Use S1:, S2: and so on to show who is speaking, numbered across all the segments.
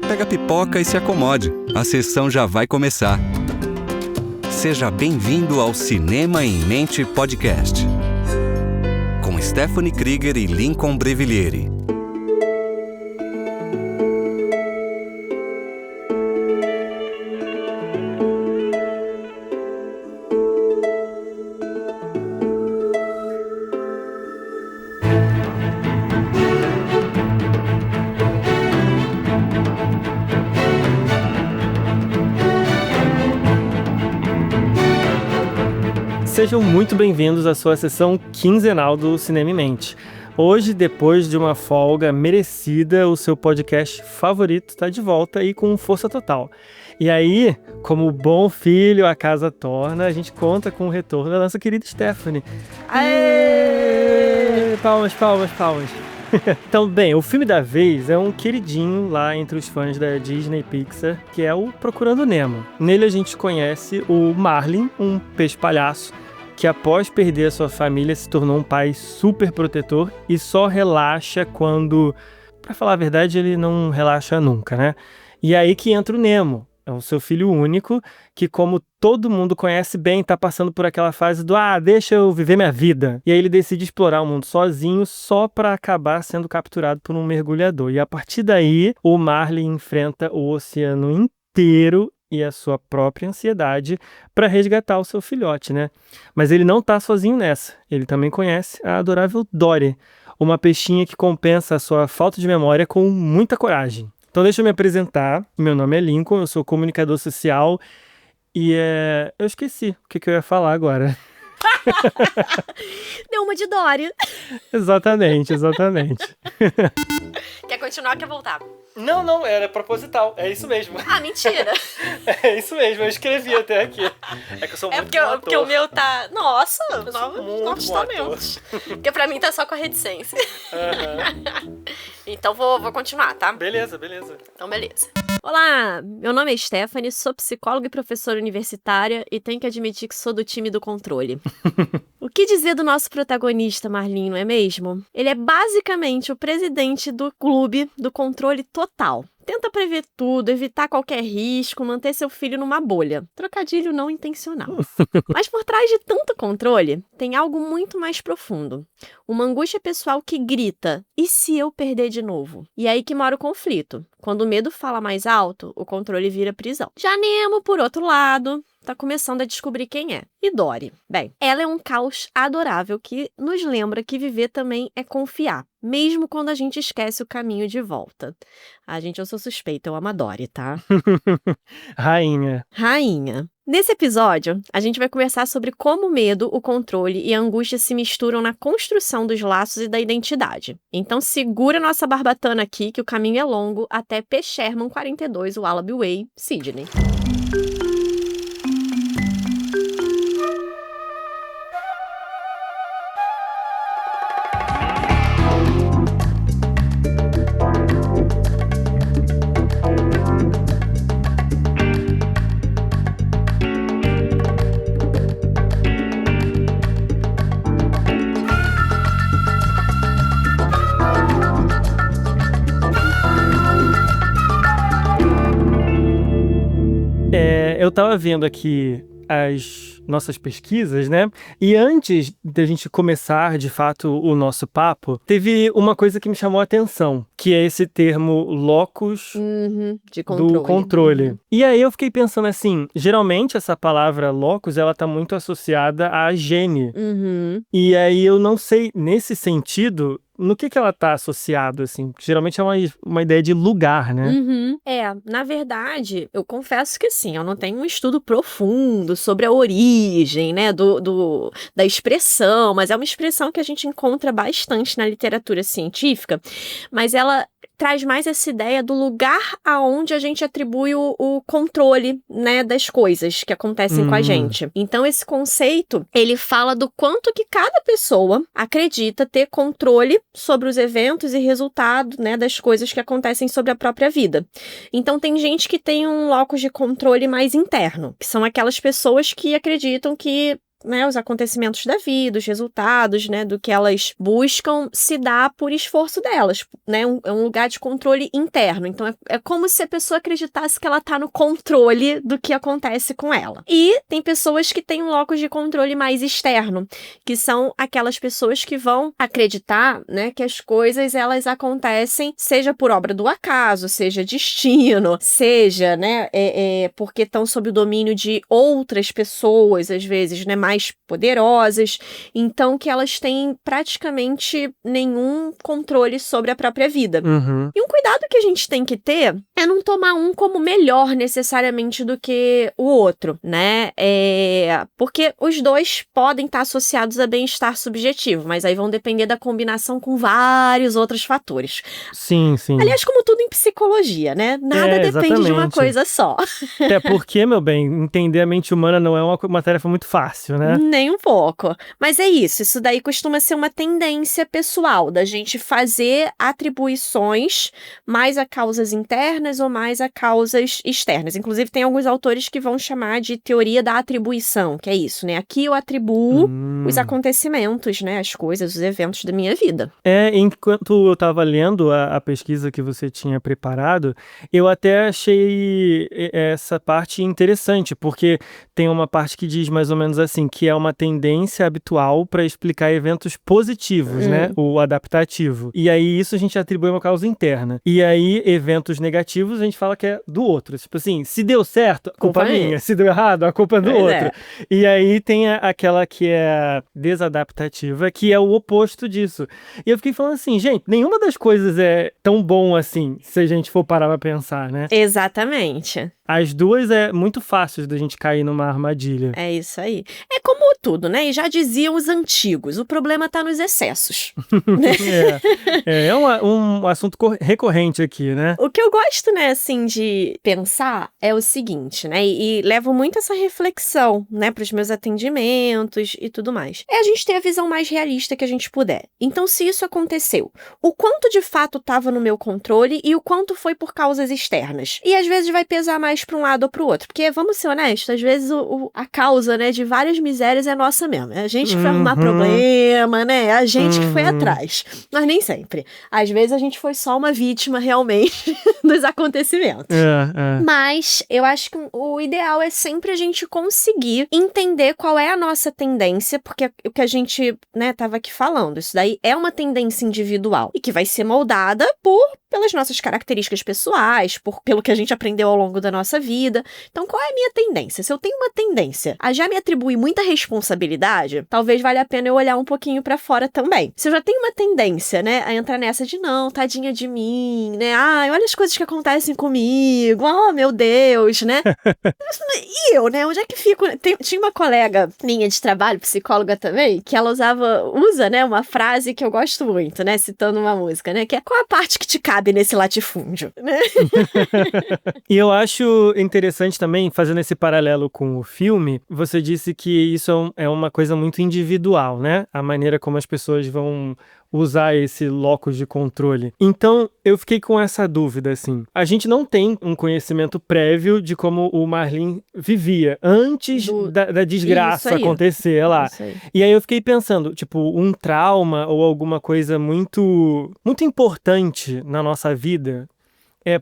S1: Pega a pipoca e se acomode. A sessão já vai começar. Seja bem-vindo ao Cinema em Mente Podcast, com Stephanie Krieger e Lincoln Brevilieri.
S2: Sejam muito bem-vindos à sua sessão quinzenal do Cinema em Mente. Hoje, depois de uma folga merecida, o seu podcast favorito está de volta e com força total. E aí, como bom filho a casa torna, a gente conta com o retorno da nossa querida Stephanie. Aê! Palmas, palmas, palmas. Então, bem, o filme da vez é um queridinho lá entre os fãs da Disney e Pixar, que é o Procurando Nemo. Nele a gente conhece o Marlin, um peixe-palhaço, que após perder a sua família se tornou um pai super protetor e só relaxa quando, pra falar a verdade, ele não relaxa nunca, né? E aí que entra o Nemo, é o seu filho único, que como todo mundo conhece bem, tá passando por aquela fase do deixa eu viver minha vida. E aí ele decide explorar o mundo sozinho só pra acabar sendo capturado por um mergulhador. E a partir daí, o Marlin enfrenta o oceano inteiro e a sua própria ansiedade para resgatar o seu filhote, né? Mas ele não tá sozinho nessa. Ele também conhece a adorável Dory, uma peixinha que compensa a sua falta de memória com muita coragem. Então deixa eu me apresentar. Meu nome é Lincoln, eu sou comunicador social e eu esqueci o que eu ia falar agora.
S3: Deu uma de Dory.
S2: Exatamente.
S3: Quer continuar ou quer voltar?
S2: Não, era proposital, é isso mesmo.
S3: Mentira.
S2: É isso mesmo, eu escrevi até aqui. É que eu sou muito bom ator.
S3: Porque o meu tá... Nossa,
S2: novos
S3: talentos. Porque pra mim tá só com a reticência.
S2: Uhum.
S3: Então vou continuar, tá?
S2: Beleza.
S3: Então, beleza. Olá, meu nome é Stephanie, sou psicóloga e professora universitária e tenho que admitir que sou do time do controle. O que dizer do nosso protagonista, Marlin, não é mesmo? Ele é basicamente o presidente do clube do controle total. Tenta prever tudo, evitar qualquer risco, manter seu filho numa bolha. Trocadilho não intencional. Mas por trás de tanto controle, tem algo muito mais profundo. Uma angústia pessoal que grita, e se eu perder de novo? E é aí que mora o conflito. Quando o medo fala mais alto, o controle vira prisão. Já Nemo, por outro lado, tá começando a descobrir quem é. E Dory? Bem, ela é um caos adorável que nos lembra que viver também é confiar, mesmo quando a gente esquece o caminho de volta. Eu sou suspeita, eu amo a Dory, tá?
S2: Rainha.
S3: Nesse episódio, a gente vai conversar sobre como o medo, o controle e a angústia se misturam na construção dos laços e da identidade. Então segura nossa barbatana aqui, que o caminho é longo até P. Sherman 42, Wallaby Way, Sydney.
S2: Eu tava vendo aqui as nossas pesquisas, né? E antes da gente começar, de fato, o nosso papo, teve uma coisa que me chamou a atenção, que é esse termo locus
S3: de controle.
S2: Do controle. E aí eu fiquei pensando assim, geralmente essa palavra locus, ela tá muito associada a gene. E aí eu não sei, nesse sentido, no que ela tá associada, assim? Geralmente é uma ideia de lugar, né?
S3: Na verdade, eu confesso que sim, eu não tenho um estudo profundo sobre a origem, né, da expressão, mas é uma expressão que a gente encontra bastante na literatura científica, mas ela traz mais essa ideia do lugar aonde a gente atribui o controle, né, das coisas que acontecem com a gente. Então, esse conceito, ele fala do quanto que cada pessoa acredita ter controle sobre os eventos e resultado, né, das coisas que acontecem sobre a própria vida. Então, tem gente que tem um locus de controle mais interno, que são aquelas pessoas que acreditam que né, os acontecimentos da vida, os resultados, né, do que elas buscam, se dá por esforço delas, né, é um lugar de controle interno. Então, é como se a pessoa acreditasse que ela tá no controle do que acontece com ela. E tem pessoas que têm um locus de controle mais externo, que são aquelas pessoas que vão acreditar, né, que as coisas, elas acontecem, seja por obra do acaso, seja destino, seja, né, porque estão sob o domínio de outras pessoas, às vezes, né, mais poderosas, então que elas têm praticamente nenhum controle sobre a própria vida.
S2: Uhum.
S3: E um cuidado que a gente tem que ter é não tomar um como melhor necessariamente do que o outro, né? Porque os dois podem estar associados a bem-estar subjetivo, mas aí vão depender da combinação com vários outros fatores.
S2: Sim, sim.
S3: Aliás, como tudo em psicologia, né? Nada depende de uma
S2: exatamente.
S3: coisa só.
S2: Até porque, meu bem, entender a mente humana não é uma tarefa muito fácil, né?
S3: Nem um pouco. Mas é isso daí costuma ser uma tendência pessoal, da gente fazer atribuições mais a causas internas ou mais a causas externas. Inclusive, tem alguns autores que vão chamar de teoria da atribuição, que é isso, né? Aqui eu atribuo os acontecimentos, né? As coisas, os eventos da minha vida.
S2: Enquanto eu tava lendo a pesquisa que você tinha preparado, eu até achei essa parte interessante, porque tem uma parte que diz mais ou menos assim, que é uma tendência habitual para explicar eventos positivos, né? O adaptativo. E aí isso a gente atribui uma causa interna. E aí eventos negativos a gente fala que é do outro. Tipo assim, se deu certo, a culpa é minha. Se deu errado, a culpa é do outro. E aí tem aquela que é desadaptativa, que é o oposto disso. E eu fiquei falando assim, gente, nenhuma das coisas é tão bom assim, se a gente for parar pra pensar, né?
S3: Exatamente.
S2: As duas é muito fácil da gente cair numa armadilha.
S3: É isso aí. É como tudo, né? E já diziam os antigos, o problema tá nos excessos. Né?
S2: É um assunto recorrente aqui, né?
S3: O que eu gosto, né, assim, de pensar é o seguinte, né? E levo muito essa reflexão, né, pros meus atendimentos e tudo mais. É a gente ter a visão mais realista que a gente puder. Então, se isso aconteceu, o quanto de fato tava no meu controle e o quanto foi por causas externas. E às vezes vai pesar mais pra um lado ou pro outro. Porque, vamos ser honestos, às vezes a causa, né, de várias misérias é nossa mesmo. É a gente que foi arrumar problema, né? É a gente que foi atrás. Mas nem sempre. Às vezes a gente foi só uma vítima, realmente, dos acontecimentos. Mas eu acho que o ideal é sempre a gente conseguir entender qual é a nossa tendência, porque o que a gente, né, tava aqui falando, isso daí é uma tendência individual e que vai ser moldada pelas nossas características pessoais, pelo que a gente aprendeu ao longo da nossa vida. Então, qual é a minha tendência? Se eu tenho uma tendência a já me atribuir muita responsabilidade, talvez valha a pena eu olhar um pouquinho pra fora também. Se eu já tenho uma tendência, né, a entrar nessa de não, tadinha de mim, né, olha as coisas que acontecem comigo, oh, meu Deus, né? E eu, né, onde é que fico? Tinha uma colega minha de trabalho, psicóloga também, que ela usa, né, uma frase que eu gosto muito, né, citando uma música, né, que é: qual a parte que te cabe nesse latifúndio, né?
S2: E eu acho interessante também, fazendo esse paralelo com o filme, você disse que isso é uma coisa muito individual, né? A maneira como as pessoas vão usar esse locus de controle. Então, eu fiquei com essa dúvida, assim. A gente não tem um conhecimento prévio de como o Marlin vivia antes da desgraça acontecer lá. E aí eu fiquei pensando, tipo, um trauma ou alguma coisa muito, muito importante na nossa vida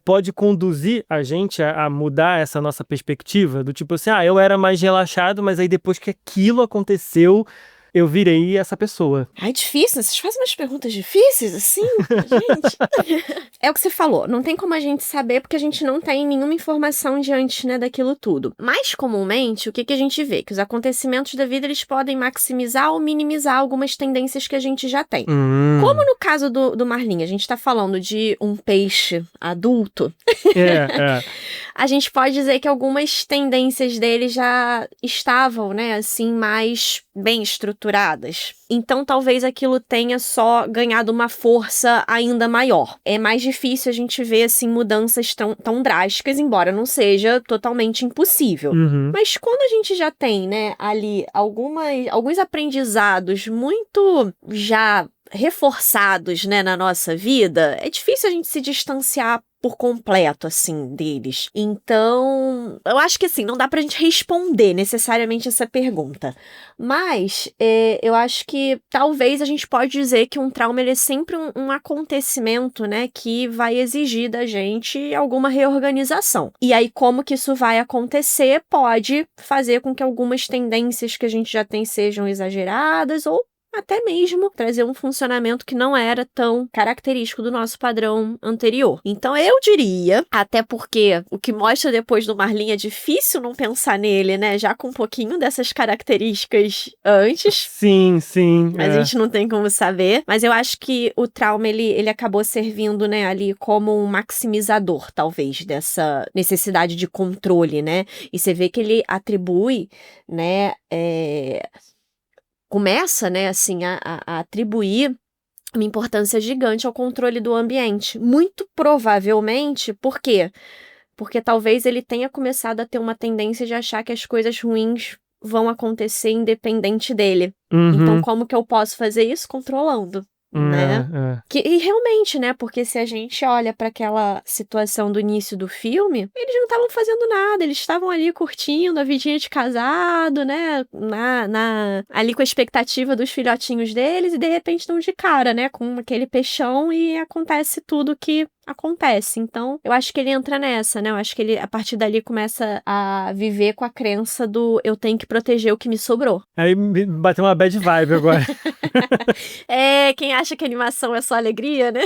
S2: pode conduzir a gente a mudar essa nossa perspectiva, do tipo assim, eu era mais relaxado, mas aí depois que aquilo aconteceu, eu virei essa pessoa.
S3: Ai, difícil, vocês fazem umas perguntas difíceis, assim, gente. É o que você falou, não tem como a gente saber porque a gente não tem nenhuma informação diante, né, daquilo tudo. Mais comumente, o que a gente vê? Que os acontecimentos da vida, eles podem maximizar ou minimizar algumas tendências que a gente já tem. Como no caso do Marlin, a gente tá falando de um peixe adulto, a gente pode dizer que algumas tendências dele já estavam, né, assim, mais bem estruturadas. Então, talvez aquilo tenha só ganhado uma força ainda maior. É mais difícil a gente ver, assim, mudanças tão drásticas, embora não seja totalmente impossível. Mas quando a gente já tem, né, ali alguns aprendizados muito já reforçados, né, na nossa vida, é difícil a gente se distanciar por completo, assim, deles. Então, eu acho que, assim, não dá pra gente responder necessariamente essa pergunta. Mas, eu acho que talvez a gente pode dizer que um trauma, ele é sempre um acontecimento, né, que vai exigir da gente alguma reorganização. E aí, como que isso vai acontecer, pode fazer com que algumas tendências que a gente já tem sejam exageradas ou até mesmo trazer um funcionamento que não era tão característico do nosso padrão anterior. Então eu diria, até porque o que mostra depois do Marlin é difícil não pensar nele, né? Já com um pouquinho dessas características antes.
S2: Sim.
S3: Mas a gente não tem como saber. Mas eu acho que o trauma, ele acabou servindo, né, ali como um maximizador, talvez, dessa necessidade de controle, né? E você vê que ele atribui, né, começa, né, assim, a atribuir uma importância gigante ao controle do ambiente. Muito provavelmente, por quê? Porque talvez ele tenha começado a ter uma tendência de achar que as coisas ruins vão acontecer independente dele. Então, como que eu posso fazer isso? Controlando. Né? E realmente, né? Porque se a gente olha para aquela situação do início do filme, eles não estavam fazendo nada, eles estavam ali curtindo a vidinha de casado, né? Ali com a expectativa dos filhotinhos deles, e de repente estão de cara, né? Com aquele peixão e acontece tudo que acontece. Então, eu acho que ele entra nessa, né? Eu acho que ele, a partir dali, começa a viver com a crença do eu tenho que proteger o que me sobrou.
S2: Aí me bateu uma bad vibe agora.
S3: Quem acha que animação é só alegria, né?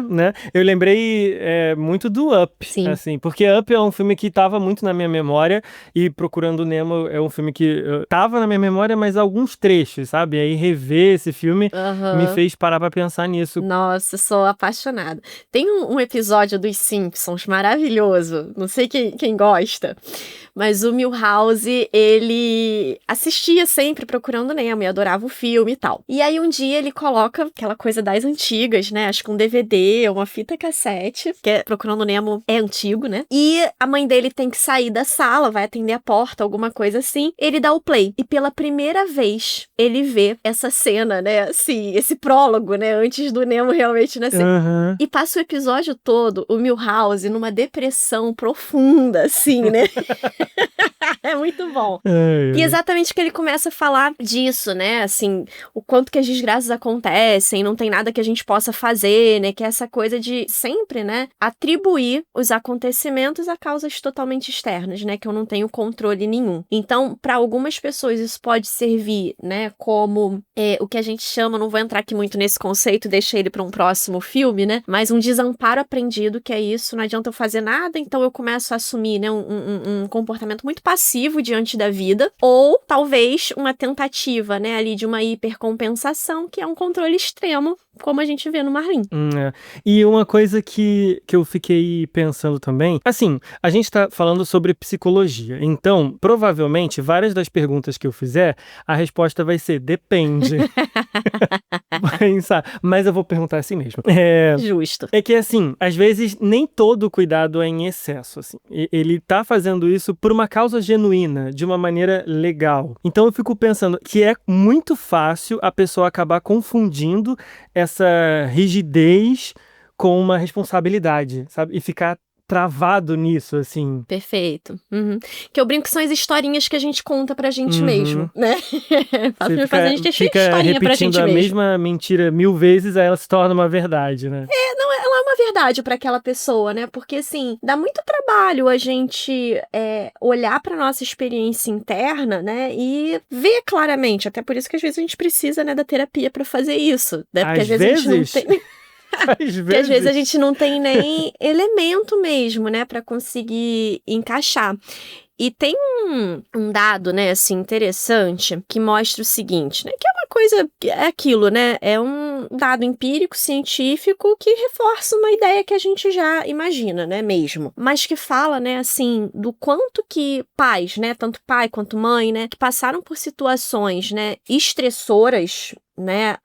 S2: Né? Eu lembrei muito do Up,
S3: Sim.
S2: Assim, porque Up é um filme que tava muito na minha memória, e Procurando Nemo é um filme que tava na minha memória, mas alguns trechos, sabe? Aí rever esse filme me fez parar pra pensar nisso.
S3: Nossa, sou apaixonada. Tem um episódio dos Simpsons maravilhoso, não sei quem gosta, mas o Milhouse, ele assistia sempre Procurando Nemo e adorava o filme e tal. E aí um dia ele coloca aquela coisa das antigas, né? Acho que um DVD, uma fita cassete, que é Procurando Nemo é antigo, né? E a mãe dele tem que sair da sala, vai atender a porta, alguma coisa assim. Ele dá o play. E pela primeira vez, ele vê essa cena, né? Assim, esse prólogo, né? Antes do Nemo realmente nascer. E passa o episódio todo, o Milhouse numa depressão profunda, assim, né? É muito bom. E exatamente que ele começa a falar disso, né? Assim, o quanto que as desgraças acontecem, não tem nada que a gente possa fazer, né? Que é essa coisa de sempre, né? Atribuir os acontecimentos a causas totalmente externas, né? Que eu não tenho controle nenhum. Então, para algumas pessoas isso pode servir, né? Como o que a gente chama, não vou entrar aqui muito nesse conceito, deixa ele para um próximo filme, né? Mas um desamparo aprendido, que é isso, não adianta eu fazer nada, então eu começo a assumir, né? Um comportamento muito passivo diante da vida, ou talvez uma tentativa, né, ali de uma hipercompensação, que é um controle extremo, como a gente vê no Marlin.
S2: E uma coisa que eu fiquei pensando também, assim, a gente tá falando sobre psicologia, então, provavelmente, várias das perguntas que eu fizer, a resposta vai ser depende. Mas eu vou perguntar assim mesmo.
S3: Justo.
S2: É que, assim, às vezes nem todo cuidado é em excesso, assim. Ele tá fazendo isso por uma causa genuína, de uma maneira legal. Então eu fico pensando que é muito fácil a pessoa acabar confundindo essa rigidez com uma responsabilidade, sabe? E ficar travado nisso, assim.
S3: Perfeito. Que eu brinco que são as historinhas que a gente conta pra gente mesmo, né?
S2: A gente fica repetindo a mesma mentira 1000 vezes, aí ela se torna uma verdade, né?
S3: Não, ela é uma verdade pra aquela pessoa, né? Porque, assim, dá muito trabalho a gente olhar pra nossa experiência interna, né? E ver claramente, até por isso que às vezes a gente precisa, né, da terapia pra fazer isso, né? Porque às vezes a gente não tem... Porque às vezes a gente não tem nem elemento mesmo, né, pra conseguir encaixar. E tem um dado, né, assim, interessante, que mostra o seguinte, né, que é uma coisa, é aquilo, né, é um dado empírico, científico, que reforça uma ideia que a gente já imagina, né, mesmo, mas que fala, né, assim, do quanto que pais, né, tanto pai quanto mãe, né, que passaram por situações, né, estressoras, né,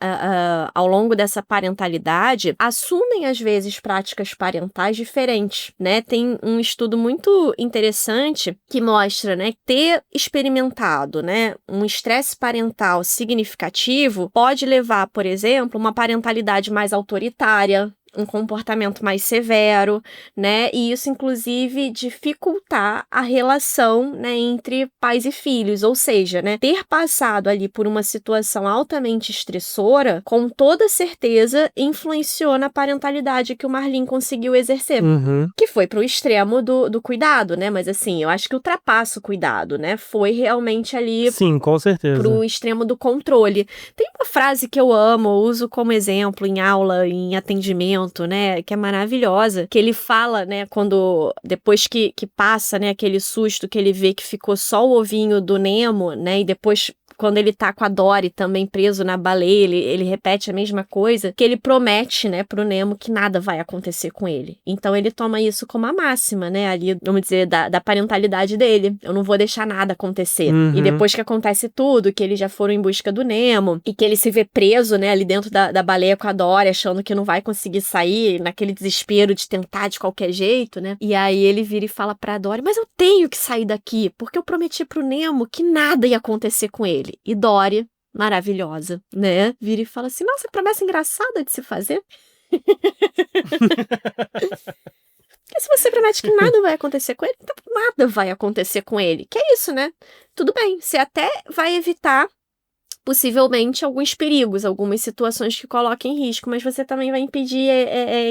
S3: ao longo dessa parentalidade, assumem às vezes práticas parentais diferentes, né? Tem um estudo muito interessante que mostra, né, ter experimentado, né, um estresse parental significativo pode levar, por exemplo, uma parentalidade mais autoritária, um comportamento mais severo, né? E isso, inclusive, dificultar a relação, né, entre pais e filhos. Ou seja, né, ter passado ali por uma situação altamente estressora, com toda certeza, influenciou na parentalidade que o Marlin conseguiu exercer. Que foi pro extremo do cuidado, né? Mas assim, eu acho que ultrapassa o cuidado, né? Foi realmente ali...
S2: Sim, com certeza.
S3: Pro extremo do controle. Tem uma frase que eu amo, uso como exemplo em aula, em atendimento, né, que é maravilhosa, que ele fala, né, depois que passa, né, aquele susto que ele vê que ficou só o ovinho do Nemo, né, e depois quando ele tá com a Dory também preso na baleia, ele repete a mesma coisa, que ele promete, né, pro Nemo que nada vai acontecer com ele. Então ele toma isso como a máxima, né, ali, vamos dizer, da parentalidade dele. Eu não vou deixar nada acontecer. E depois que acontece tudo, que eles já foram em busca do Nemo, e que ele se vê preso, né, ali dentro da baleia com a Dory, achando que não vai conseguir sair, naquele desespero de tentar de qualquer jeito, né, e aí ele vira e fala pra Dory, mas eu tenho que sair daqui, porque eu prometi pro Nemo que nada ia acontecer com ele. E Dory, maravilhosa, né? Vira e fala assim, nossa, que promessa engraçada de se fazer. Porque se você promete que nada vai acontecer com ele, então nada vai acontecer com ele. Que é isso, né? Tudo bem, você até vai evitar possivelmente alguns perigos, algumas situações que coloquem em risco, mas você também vai impedir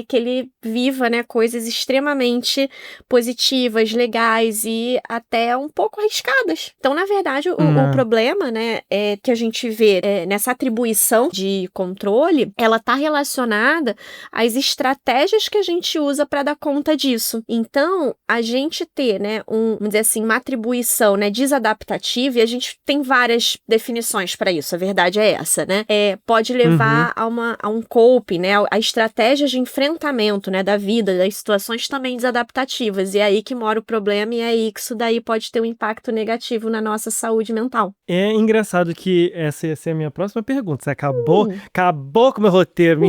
S3: que ele viva, né, coisas extremamente positivas, legais e até um pouco arriscadas. Então, na verdade, o problema, né, é que a gente vê nessa atribuição de controle, ela está relacionada às estratégias que a gente usa para dar conta disso. Então, a gente ter, né, vamos dizer assim, uma atribuição, né, desadaptativa, e a gente tem várias definições para isso. A verdade é essa, né? Pode levar a um coping, né? A estratégias de enfrentamento, né, da vida, das situações também desadaptativas. E é aí que mora o problema e é aí que isso daí pode ter um impacto negativo na nossa saúde mental.
S2: É engraçado que essa ia ser a minha próxima pergunta. Você acabou com o meu roteiro.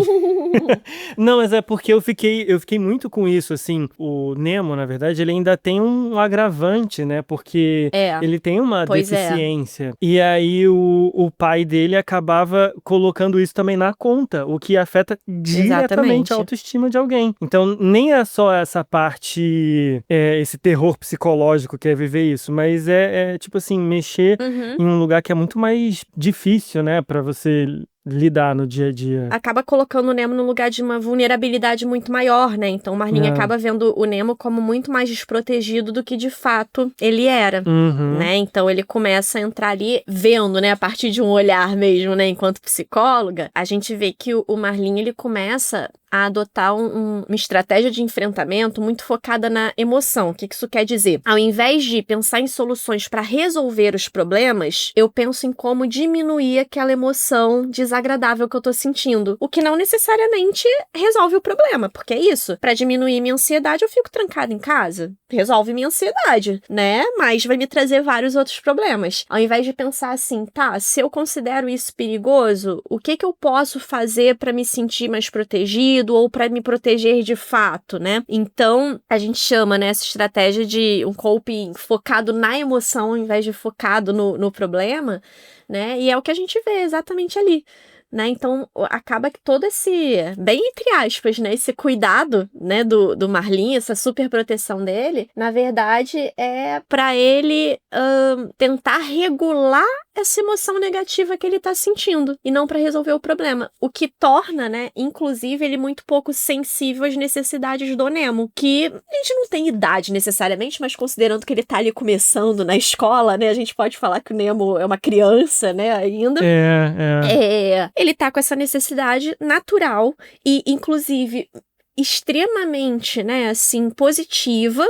S2: Não, mas é porque eu fiquei muito com isso, assim. O Nemo, na verdade, ele ainda tem um agravante, né? Porque ele tem uma deficiência. E aí o pai dele acabava colocando isso também na conta, o que afeta diretamente a autoestima de alguém. Então, nem é só essa parte, esse terror psicológico que é viver isso, mas tipo assim, mexer em um lugar que é muito mais difícil, né, pra você lidar no dia a dia.
S3: Acaba colocando o Nemo no lugar de uma vulnerabilidade muito maior, né? Então o Marlin acaba vendo o Nemo como muito mais desprotegido do que de fato ele era, né? Então ele começa a entrar ali vendo, né? A partir de um olhar mesmo, né? Enquanto psicóloga, a gente vê que o Marlin, ele começa a adotar uma estratégia de enfrentamento muito focada na emoção. O que isso quer dizer? Ao invés de pensar em soluções para resolver os problemas, eu penso em como diminuir aquela emoção desagradável que eu tô sentindo. O que não necessariamente resolve o problema, porque é isso. Para diminuir minha ansiedade, eu fico trancada em casa. Resolve minha ansiedade, né? Mas vai me trazer vários outros problemas. Ao invés de pensar assim, tá, se eu considero isso perigoso, o que eu posso fazer para me sentir mais protegido ou para me proteger de fato, né? Então, a gente chama, né, essa estratégia de um coping focado na emoção ao invés de focado no problema, né? E é o que a gente vê exatamente ali, né? Então, acaba que todo esse, bem entre aspas, né, esse cuidado, né, do Marlin, essa super proteção dele, na verdade, é para ele tentar regular essa emoção negativa que ele tá sentindo, e não para resolver o problema. O que torna, né, inclusive, ele muito pouco sensível às necessidades do Nemo, que a gente não tem idade necessariamente, mas considerando que ele tá ali começando na escola, né, a gente pode falar que o Nemo é uma criança, né, ainda. Ele tá com essa necessidade natural e, inclusive, extremamente, né, assim, positiva,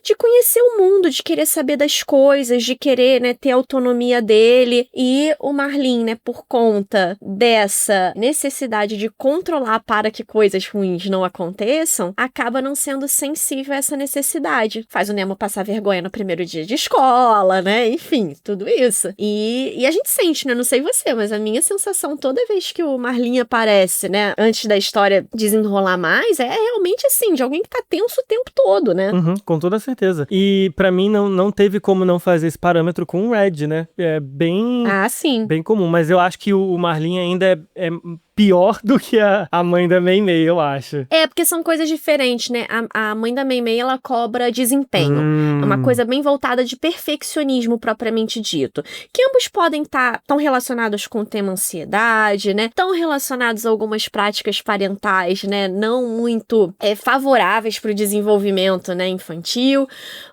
S3: de conhecer o mundo, de querer saber das coisas, de querer, né, ter a autonomia dele. E o Marlin, né, por conta dessa necessidade de controlar para que coisas ruins não aconteçam, acaba não sendo sensível a essa necessidade. Faz o Nemo passar vergonha no primeiro dia de escola, né, enfim, tudo isso. E a gente sente, né, não sei você, mas a minha sensação toda vez que o Marlin aparece, né, antes da história desenrolar mais, é realmente assim, de alguém que tá tenso o tempo todo, né?
S2: Com toda certeza. E pra mim não teve como não fazer esse parâmetro com o Red, né? É bem,
S3: sim.
S2: bem comum, mas eu acho que o Marlin ainda é pior do que a mãe da Mei Mei, eu acho.
S3: Porque são coisas diferentes, né? A mãe da Mei Mei, ela cobra desempenho. É uma coisa bem voltada de perfeccionismo, propriamente dito. Que ambos podem estar tão relacionados com o tema ansiedade, né? Tão relacionados a algumas práticas parentais, né? Não muito favoráveis para o desenvolvimento, né, infantil.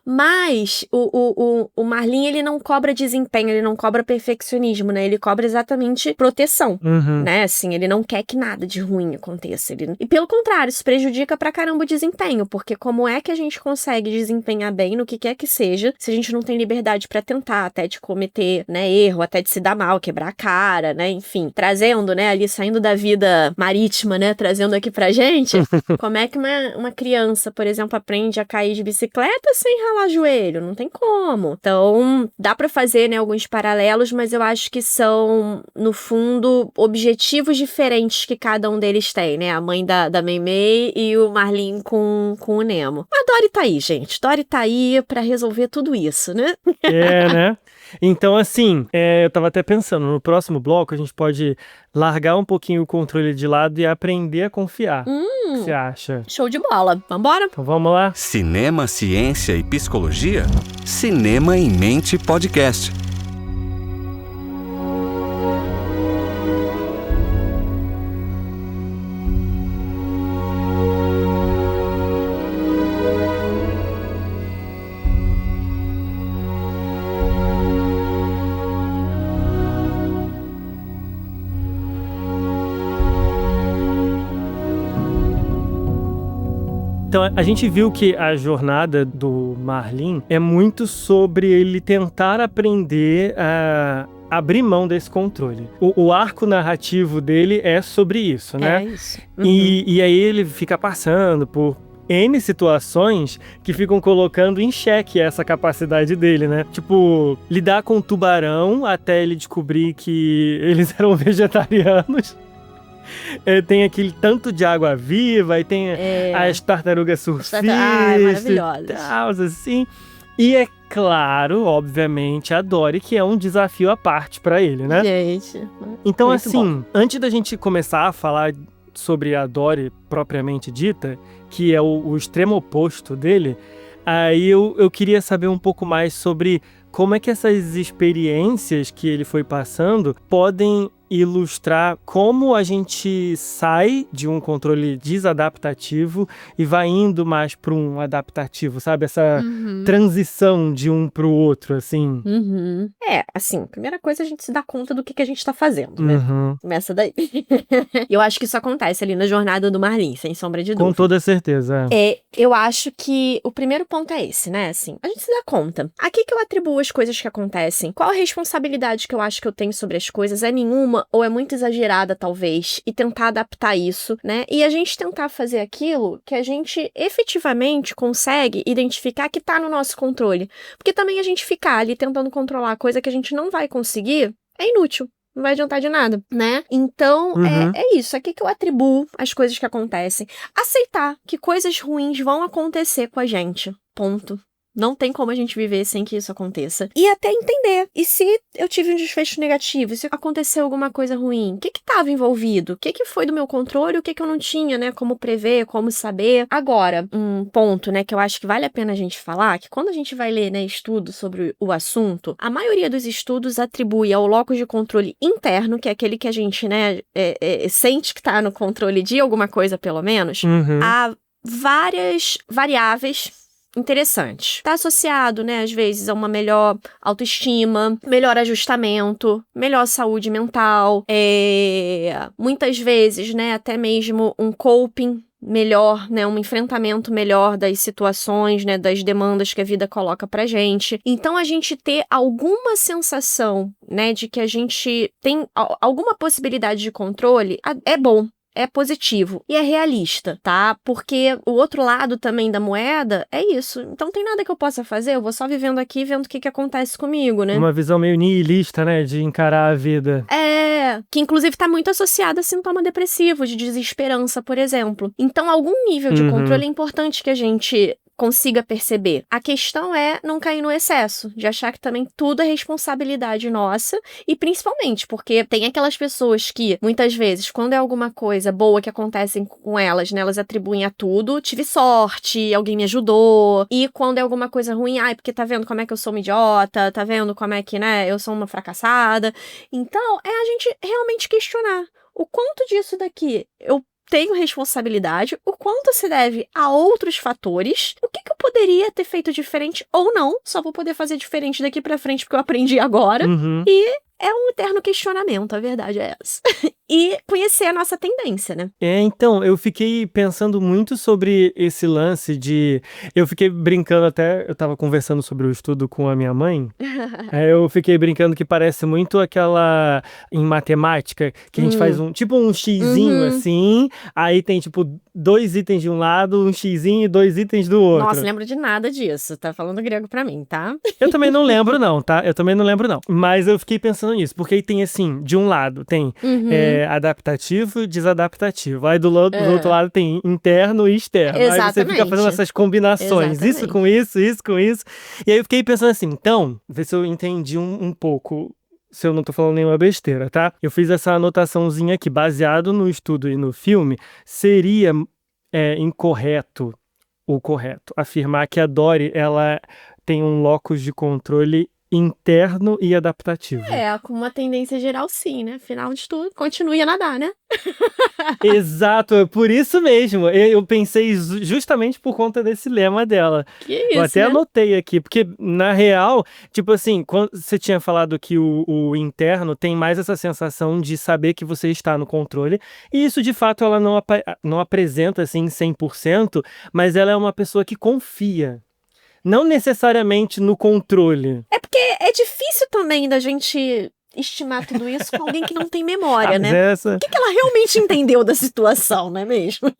S3: Mas o Marlin, ele não cobra desempenho, ele não cobra perfeccionismo, né? Ele cobra exatamente proteção, né? Assim, ele não quer que nada de ruim aconteça. E pelo contrário, isso prejudica pra caramba o desempenho, porque como é que a gente consegue desempenhar bem no que quer que seja, se a gente não tem liberdade pra tentar, até de cometer, né, erro, até de se dar mal, quebrar a cara, né, enfim, trazendo, né, ali, saindo da vida marítima, né, trazendo aqui pra gente, como é que uma criança, por exemplo, aprende a cair de bicicleta sem ralar joelho? Não tem como. Então, dá pra fazer, né, alguns paralelos, mas eu acho que são, no fundo, objetivos diferentes que cada um deles tem, né? A mãe da Mei Mei e o Marlin com o Nemo. Mas Dory tá aí, gente. Dory tá aí pra resolver tudo isso, né?
S2: Né? Então, assim, eu tava até pensando, no próximo bloco a gente pode largar um pouquinho o controle de lado e aprender a confiar. O que você acha?
S3: Show de bola. Vambora?
S2: Então vamos lá?
S1: Cinema, ciência e psicologia? Cinema em Mente Podcast.
S2: Então, a gente viu que a jornada do Marlin é muito sobre ele tentar aprender a abrir mão desse controle. O arco narrativo dele é sobre isso, né?
S3: É isso.
S2: E aí ele fica passando por N situações que ficam colocando em xeque essa capacidade dele, né? Tipo, lidar com o tubarão até ele descobrir que eles eram vegetarianos. Tem aquele tanto de água viva, e tem as tartarugas surfistas,
S3: maravilhosas.
S2: E tal, assim. E é claro, obviamente, a Dory, que é um desafio à parte pra ele, né?
S3: Gente,
S2: então,
S3: muito
S2: assim,
S3: bom.
S2: Antes da gente começar a falar sobre a Dory propriamente dita, que é o extremo oposto dele, aí eu queria saber um pouco mais sobre como é que essas experiências que ele foi passando podem ilustrar como a gente sai de um controle desadaptativo e vai indo mais para um adaptativo, sabe? Essa transição de um para o outro, assim.
S3: Assim, primeira coisa, a gente se dá conta do que a gente tá fazendo, né? Começa daí. Eu acho que isso acontece ali na jornada do Marlin, sem sombra de dúvida.
S2: Com toda certeza.
S3: Eu acho que o primeiro ponto é esse, né? Assim, a gente se dá conta. A que eu atribuo as coisas que acontecem? Qual a responsabilidade que eu acho que eu tenho sobre as coisas? É nenhuma ou é muito exagerada, talvez? E tentar adaptar isso, né? E a gente tentar fazer aquilo que a gente efetivamente consegue identificar que tá no nosso controle. Porque também a gente ficar ali tentando controlar a coisa que a gente não vai conseguir é inútil. Não vai adiantar de nada, né? Então, é isso. A que eu atribuo as coisas que acontecem? Aceitar que coisas ruins vão acontecer com a gente. Ponto. Não tem como a gente viver sem que isso aconteça. E até entender. E se eu tive um desfecho negativo? E se aconteceu alguma coisa ruim? O que estava envolvido? O que foi do meu controle? O que eu não tinha, né? Como prever, como saber? Agora, um ponto, né, que eu acho que vale a pena a gente falar, que quando a gente vai ler, né, estudos sobre o assunto, a maioria dos estudos atribui ao locus de controle interno, que é aquele que a gente, né, sente que está no controle de alguma coisa, pelo menos, a várias variáveis interessantes. Está associado, né, às vezes a uma melhor autoestima, melhor ajustamento, melhor saúde mental, muitas vezes, né, até mesmo um coping melhor, né, um enfrentamento melhor das situações, né, das demandas que a vida coloca pra gente. Então, a gente ter alguma sensação, né, de que a gente tem alguma possibilidade de controle é bom. É positivo e é realista, tá? Porque o outro lado também da moeda é isso. Então não tem nada que eu possa fazer, eu vou só vivendo aqui, vendo o que acontece comigo, né?
S2: Uma visão meio nihilista, né, de encarar a vida.
S3: Que inclusive tá muito associada a sintoma depressivo, de desesperança, por exemplo. Então algum nível de controle é importante que a gente consiga perceber. A questão é não cair no excesso, de achar que também tudo é responsabilidade nossa, e principalmente porque tem aquelas pessoas que, muitas vezes, quando é alguma coisa boa que acontece com elas, né, elas atribuem a tudo, tive sorte, alguém me ajudou, e quando é alguma coisa ruim, porque tá vendo como é que eu sou uma idiota, tá vendo como é que, né, eu sou uma fracassada. Então, é a gente realmente questionar o quanto disso daqui eu tenho responsabilidade, o quanto se deve a outros fatores, o que eu poderia ter feito diferente ou não, só vou poder fazer diferente daqui pra frente porque eu aprendi agora, e é um eterno questionamento, a verdade é essa. E conhecer a nossa tendência, né?
S2: Então, eu fiquei pensando muito sobre esse lance de... Eu fiquei brincando até, eu tava conversando sobre o estudo com a minha mãe, aí eu fiquei brincando que parece muito aquela, em matemática, que a gente faz tipo um xizinho assim, aí tem tipo 2 itens de um lado, um xizinho e 2 itens do outro.
S3: Nossa, lembro de nada disso, tá falando grego pra mim, tá?
S2: Eu também não lembro não, tá? Eu também não lembro não. Mas eu fiquei pensando nisso, porque aí tem assim, de um lado tem adaptativo e desadaptativo. Aí do outro lado tem interno e externo.
S3: Exatamente.
S2: Aí você fica fazendo essas combinações.
S3: Exatamente.
S2: Isso com isso, isso com isso. E aí eu fiquei pensando assim, então, ver se eu entendi um pouco, se eu não tô falando nenhuma besteira, tá? Eu fiz essa anotaçãozinha aqui, baseado no estudo e no filme, seria incorreto ou correto afirmar que a Dory, ela tem um locus de controle interno e adaptativo.
S3: Com uma tendência geral sim, né? Afinal de tudo, continue a nadar, né?
S2: Exato, é por isso mesmo. Eu pensei justamente por conta desse lema dela.
S3: Que isso,
S2: eu até
S3: né?
S2: anotei aqui, porque na real, tipo assim, quando você tinha falado que o interno tem mais essa sensação de saber que você está no controle, e isso de fato ela não apresenta assim 100%, mas ela é uma pessoa que confia. Não necessariamente no controle.
S3: É porque é difícil também da gente estimar tudo isso com alguém que não tem memória, né? O que ela realmente entendeu da situação, não é mesmo?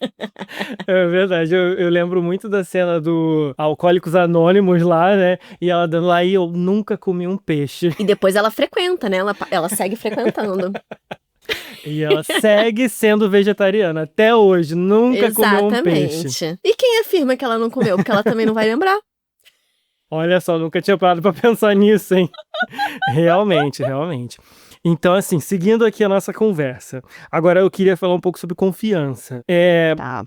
S2: É verdade, eu lembro muito da cena do Alcoólicos Anônimos lá, né? E ela dando lá, e eu nunca comi um peixe.
S3: E depois ela frequenta, né? Ela segue frequentando.
S2: E ela segue sendo vegetariana até hoje, nunca comeu um peixe.
S3: Exatamente. E quem afirma que ela não comeu? Porque ela também não vai lembrar.
S2: Olha só, nunca tinha parado pra pensar nisso, hein? Realmente. Então, assim, seguindo aqui a nossa conversa. Agora eu queria falar um pouco sobre confiança.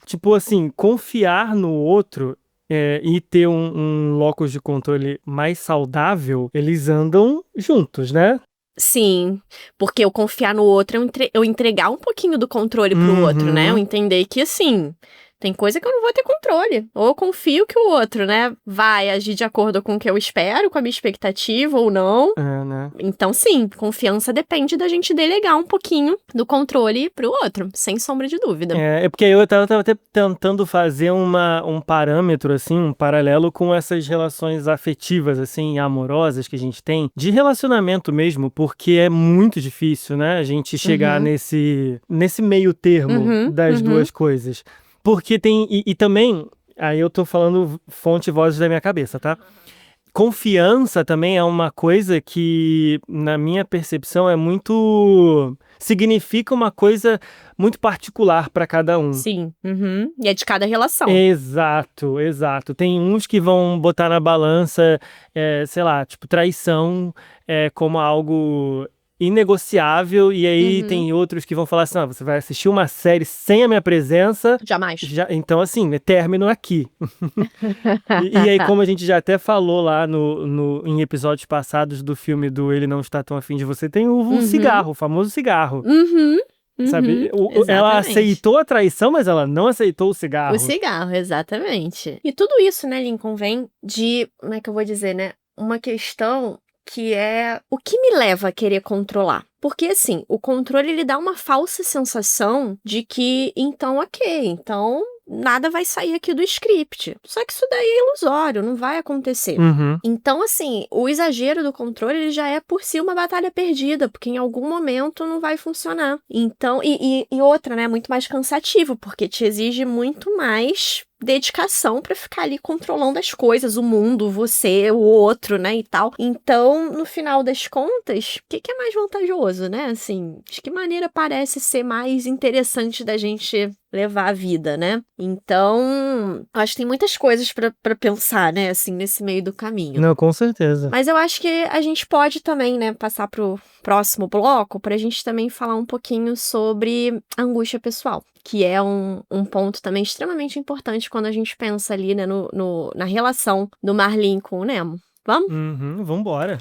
S2: Tipo assim, confiar no outro e ter um locus de controle mais saudável, eles andam juntos, né?
S3: Sim, porque eu confiar no outro é eu entregar um pouquinho do controle pro outro, né? Eu entender que, assim, tem coisa que eu não vou ter controle. Ou eu confio que o outro, né, vai agir de acordo com o que eu espero, com a minha expectativa ou não.
S2: Né?
S3: Então, sim, confiança depende da gente delegar um pouquinho do controle pro outro, sem sombra de dúvida.
S2: É porque eu tava até tentando fazer um parâmetro, assim, um paralelo com essas relações afetivas, assim, amorosas que a gente tem, de relacionamento mesmo, porque é muito difícil, né, a gente chegar nesse meio termo das duas coisas. Porque tem, e também, aí eu tô falando fonte e vozes da minha cabeça, tá? Confiança também é uma coisa que, na minha percepção, significa uma coisa muito particular para cada um.
S3: Sim, e é de cada relação.
S2: Exato. Tem uns que vão botar na balança, sei lá, tipo, traição como algo inegociável, e aí tem outros que vão falar assim, você vai assistir uma série sem a minha presença.
S3: Jamais.
S2: Então, assim, término aqui. e aí, como a gente já até falou lá em episódios passados do filme do Ele Não Está Tão Afim de Você, tem o cigarro, o famoso cigarro. Sabe? Ela aceitou a traição, mas ela não aceitou o cigarro.
S3: O cigarro, exatamente. E tudo isso, né, Lincoln, vem de, como é que eu vou dizer, né, uma questão que é o que me leva a querer controlar. Porque, assim, o controle, ele dá uma falsa sensação de que, então, ok, então, nada vai sair aqui do script. Só que isso daí é ilusório, não vai acontecer. Então, assim, o exagero do controle, ele já é por si uma batalha perdida, porque em algum momento não vai funcionar. Então, e outra, né, muito mais cansativo, porque te exige muito mais dedicação pra ficar ali controlando as coisas, o mundo, você, o outro, né, e tal. Então, no final das contas, o que é mais vantajoso, né? Assim, de que maneira parece ser mais interessante da gente levar a vida, né? Então, acho que tem muitas coisas pra pensar, né, assim, nesse meio do caminho.
S2: Não, com certeza.
S3: Mas eu acho que a gente pode também, né, passar pro próximo bloco pra gente também falar um pouquinho sobre angústia pessoal, que é um ponto também extremamente importante quando a gente pensa ali, né, na relação do Marlin com o Nemo. Vamos?
S2: Vambora.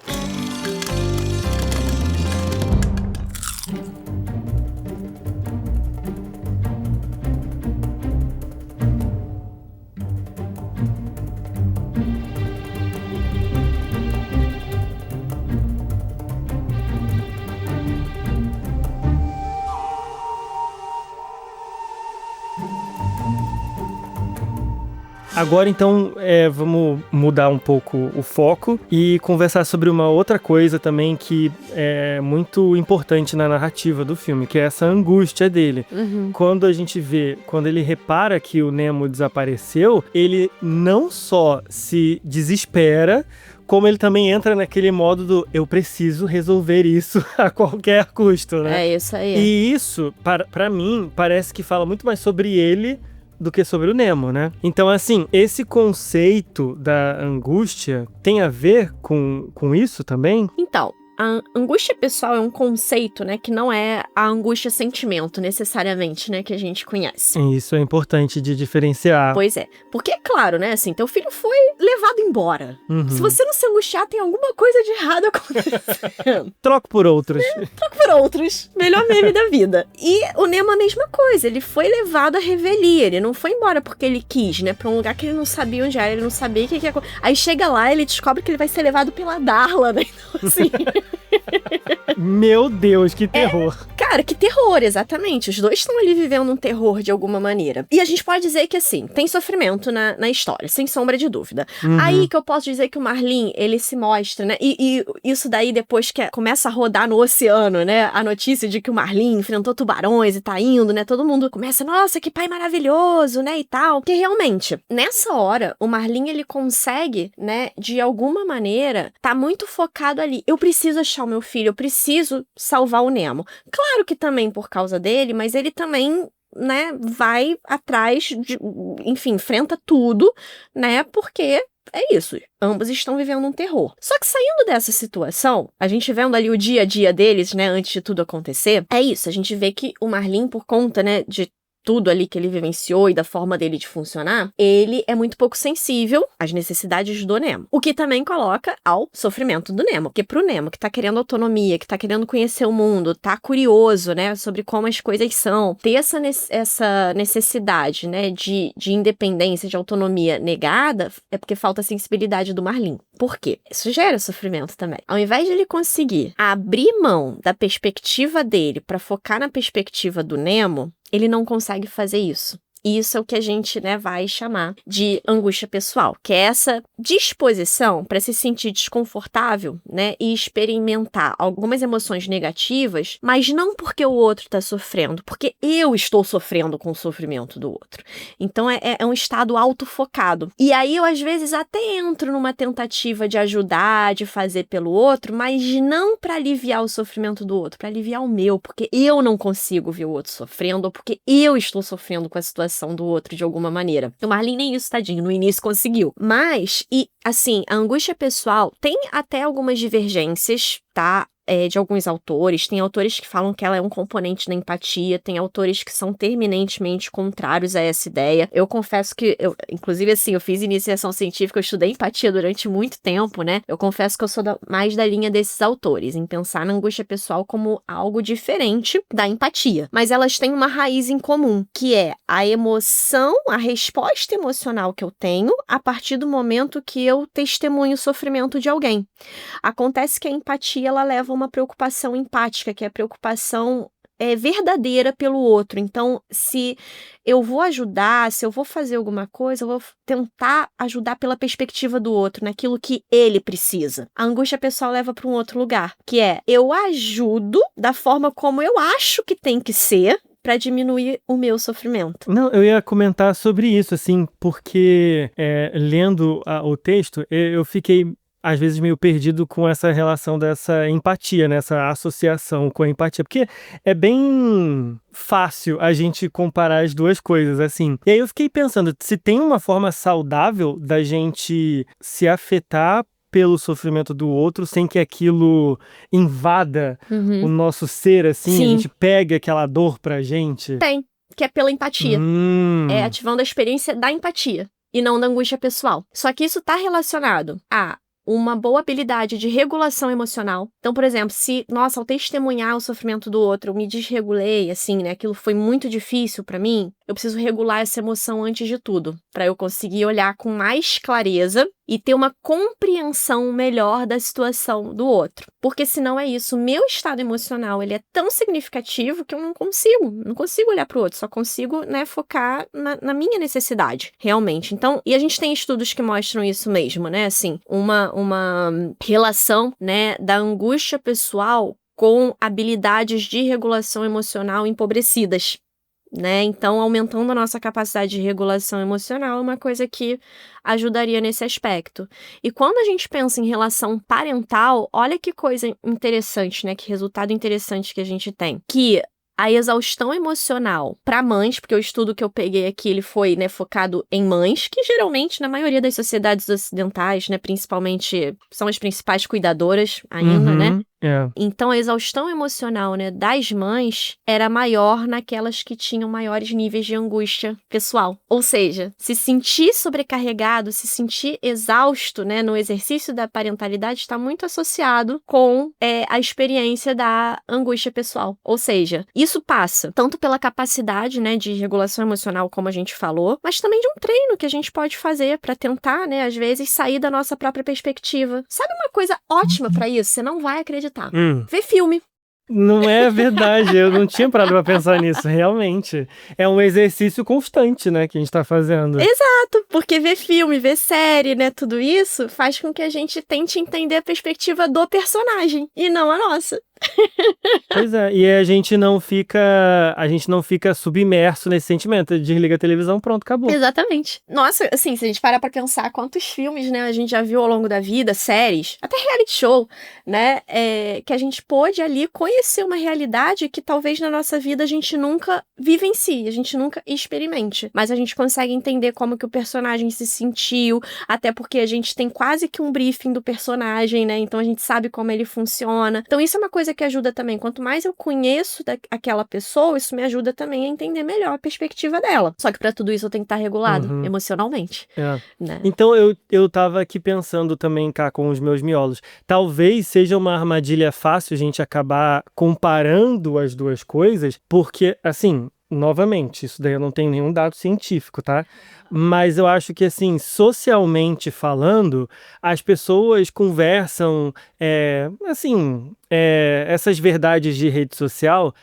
S2: Agora, então, vamos mudar um pouco o foco e conversar sobre uma outra coisa também que é muito importante na narrativa do filme, que é essa angústia dele. Quando a gente vê, quando ele repara que o Nemo desapareceu, ele não só se desespera, como ele também entra naquele modo do eu preciso resolver isso a qualquer custo, né?
S3: É isso aí.
S2: E isso, pra mim, parece que fala muito mais sobre ele do que sobre o Nemo, né? Então, assim, esse conceito da angústia tem a ver com isso também?
S3: Então, a angústia pessoal é um conceito, né, que não é a angústia sentimento, necessariamente, né, que a gente conhece.
S2: Isso é importante de diferenciar.
S3: Pois é. Porque, é claro, né, assim, teu filho foi levado embora. Se você não se angustiar, tem alguma coisa de errado acontecendo.
S2: Troco por outros.
S3: Troco por outros. Melhor meme da vida. E o Nemo a mesma coisa. Ele foi levado à revelia. Ele não foi embora porque ele quis, né, pra um lugar que ele não sabia onde era. Ele não sabia o que ia acontecer. Aí chega lá, ele descobre que ele vai ser levado pela Darla, né? Então, assim...
S2: Meu Deus, que terror.
S3: Cara, que terror, exatamente. Os dois estão ali vivendo um terror de alguma maneira. E a gente pode dizer que, assim, tem sofrimento na história, sem sombra de dúvida. Aí que eu posso dizer que o Marlin, ele se mostra, né? E isso daí, depois que começa a rodar no oceano, né? A notícia de que o Marlin enfrentou tubarões e tá indo, né? Todo mundo começa, nossa, que pai maravilhoso, né? E tal. Porque realmente, nessa hora, o Marlin, ele consegue, né? De alguma maneira, tá muito focado ali. Eu preciso achar o meu filho, eu preciso salvar o Nemo. Claro que também por causa dele, mas ele também, né, vai atrás de, enfim, enfrenta tudo, né, porque é isso, ambos estão vivendo um terror. Só que saindo dessa situação, a gente vendo ali o dia a dia deles, né, antes de tudo acontecer, é isso, a gente vê que o Marlin, por conta, né, de tudo ali que ele vivenciou e da forma dele de funcionar, ele é muito pouco sensível às necessidades do Nemo. O que também coloca ao sofrimento do Nemo. Porque pro Nemo, que tá querendo autonomia, que tá querendo conhecer o mundo, tá curioso, né, sobre como as coisas são, ter essa necessidade, né, de independência, de autonomia negada, é porque falta sensibilidade do Marlin. Por quê? Isso gera sofrimento também. Ao invés de ele conseguir abrir mão da perspectiva dele pra focar na perspectiva do Nemo, ele não consegue fazer isso. E isso é o que a gente, né, vai chamar de angústia pessoal, que é essa disposição para se sentir desconfortável, né, e experimentar algumas emoções negativas, mas não porque o outro está sofrendo, porque eu estou sofrendo com o sofrimento do outro. Então é um estado autofocado. E aí eu às vezes até entro numa tentativa de ajudar, de fazer pelo outro, mas não para aliviar o sofrimento do outro, para aliviar o meu, porque eu não consigo ver o outro sofrendo, ou porque eu estou sofrendo com a situação do outro de alguma maneira. O Marlin nem isso, tadinho, no início conseguiu. Mas, e assim, a angústia pessoal tem até algumas divergências, tá? De alguns autores. Tem autores que falam que ela é um componente da empatia, tem autores que são terminantemente contrários a essa ideia. Eu confesso que, inclusive assim, eu fiz iniciação científica, eu estudei empatia durante muito tempo, né? Eu confesso que eu sou mais da linha desses autores, em pensar na angústia pessoal como algo diferente da empatia. Mas elas têm uma raiz em comum, que é a emoção, a resposta emocional que eu tenho a partir do momento que eu testemunho o sofrimento de alguém. Acontece que a empatia, ela leva uma preocupação empática, que é a preocupação verdadeira pelo outro. Então, se eu vou ajudar, se eu vou fazer alguma coisa, eu vou tentar ajudar pela perspectiva do outro, naquilo que ele precisa. A angústia pessoal leva para um outro lugar, que é eu ajudo da forma como eu acho que tem que ser para diminuir o meu sofrimento.
S2: Não, eu ia comentar sobre isso, assim, porque lendo o texto, eu fiquei às vezes meio perdido com essa relação dessa empatia, né? Essa associação com a empatia, porque é bem fácil a gente comparar as duas coisas, assim. E aí eu fiquei pensando, se tem uma forma saudável da gente se afetar pelo sofrimento do outro, sem que aquilo invada o nosso ser, assim,
S3: Sim.
S2: a gente pega aquela dor pra gente.
S3: Tem, que é pela empatia. É ativando a experiência da empatia e não da angústia pessoal. Só que isso está relacionado a uma boa habilidade de regulação emocional. Então, por exemplo, se, nossa, ao testemunhar o sofrimento do outro, eu me desregulei, assim, né? Aquilo foi muito difícil pra mim, eu preciso regular essa emoção antes de tudo, pra eu conseguir olhar com mais clareza e ter uma compreensão melhor da situação do outro. Porque senão é isso, o meu estado emocional, ele é tão significativo que eu não consigo olhar pro outro, só consigo, né, focar na minha necessidade, realmente. Então, e a gente tem estudos que mostram isso mesmo, né, assim, uma relação, né, da angústia pessoal com habilidades de regulação emocional empobrecidas, né? Então, aumentando a nossa capacidade de regulação emocional é uma coisa que ajudaria nesse aspecto. E quando a gente pensa em relação parental, olha que coisa interessante, né? Que resultado interessante que a gente tem. Que a exaustão emocional para mães, porque o estudo que eu peguei aqui, ele foi, né, focado em mães, que geralmente, na maioria das sociedades ocidentais, né, principalmente, são as principais cuidadoras ainda, né? Então, a exaustão emocional, né, das mães era maior naquelas que tinham maiores níveis de angústia pessoal. Ou seja, se sentir sobrecarregado, se sentir exausto, né, no exercício da parentalidade está muito associado com a experiência da angústia pessoal. Ou seja, isso passa tanto pela capacidade, né, de regulação emocional, como a gente falou, mas também de um treino que a gente pode fazer para tentar, né, às vezes, sair da nossa própria perspectiva. Sabe uma coisa ótima para isso? Você não vai acreditar. Ver filme.
S2: Não é verdade, eu não tinha parado pra pensar nisso, realmente. É um exercício constante, né, que a gente tá fazendo.
S3: Exato, porque ver filme, ver série, né, tudo isso faz com que a gente tente entender a perspectiva do personagem e não a nossa.
S2: Pois é, e a gente não fica submerso nesse sentimento. Desliga a televisão, pronto, acabou.
S3: Exatamente. Nossa, assim, se a gente parar pra pensar quantos filmes, né, a gente já viu ao longo da vida, séries, até reality show, né, que a gente pôde ali conhecer uma realidade que talvez na nossa vida a gente nunca vivencie, a gente nunca experimente. Mas a gente consegue entender como que o personagem se sentiu, até porque a gente tem quase que um briefing do personagem, né, então a gente sabe como ele funciona. Então isso é uma coisa que ajuda também. Quanto mais eu conheço aquela pessoa, isso me ajuda também a entender melhor a perspectiva dela. Só que pra tudo isso eu tenho que estar regulado emocionalmente. Né?
S2: Então eu tava aqui pensando também cá com os meus miolos. Talvez seja uma armadilha fácil a gente acabar comparando as duas coisas, porque, assim, novamente, isso daí eu não tenho nenhum dado científico, tá? Mas eu acho que, assim, socialmente falando, as pessoas conversam, essas verdades de rede social